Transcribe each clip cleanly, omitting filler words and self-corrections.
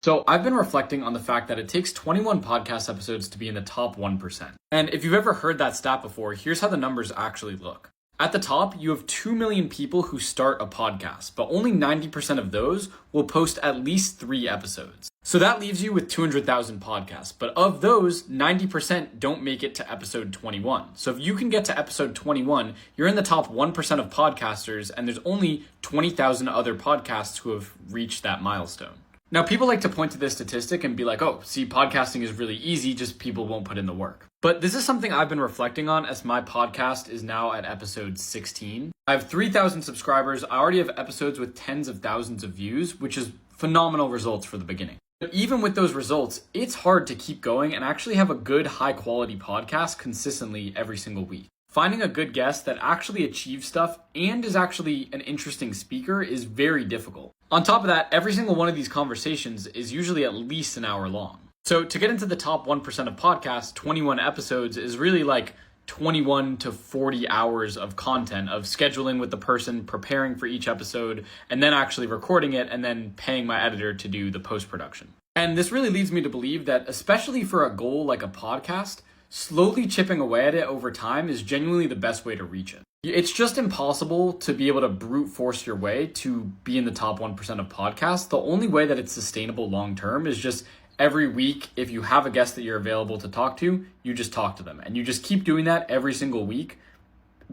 So I've been reflecting on the fact that it takes 21 podcast episodes to be in the top 1%. And if you've ever heard that stat before, here's how the numbers actually look. At the top, you have 2 million people who start a podcast, but only 90% of those will post at least 3 episodes. So that leaves you with 200,000 podcasts, but of those, 90% don't make it to episode 21. So if you can get to episode 21, you're in the top 1% of podcasters, and there's only 20,000 other podcasts who have reached that milestone. Now, people like to point to this statistic and be like, oh, see, podcasting is really easy, just people won't put in the work. But this is something I've been reflecting on as my podcast is now at episode 16. I have 3,000 subscribers. I already have episodes with tens of thousands of views, which is phenomenal results for the beginning. But even with those results, it's hard to keep going and actually have a good high quality podcast consistently every single week. Finding a good guest that actually achieves stuff and is actually an interesting speaker is very difficult. On top of that, every single one of these conversations is usually at least an hour long. So to get into the top 1% of podcasts, 21 episodes is really like 21 to 40 hours of content of scheduling with the person, preparing for each episode, and then actually recording it and then paying my editor to do the post-production. And this really leads me to believe that especially for a goal like a podcast, slowly chipping away at it over time is genuinely the best way to reach it. It's just impossible to be able to brute force your way to be in the top 1% of podcasts. The only way that it's sustainable long term is just every week, if you have a guest that you're available to talk to, you just talk to them. And you just keep doing that every single week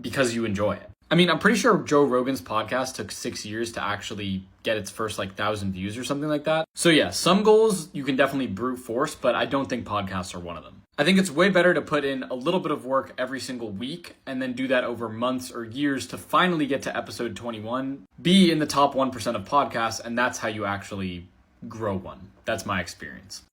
because you enjoy it. I mean, I'm pretty sure Joe Rogan's podcast took 6 years to actually get its first 1,000 views or something like that. So yeah, some goals you can definitely brute force, but I don't think podcasts are one of them. I think it's way better to put in a little bit of work every single week and then do that over months or years to finally get to episode 21, be in the top 1% of podcasts, and that's how you actually grow one. That's my experience.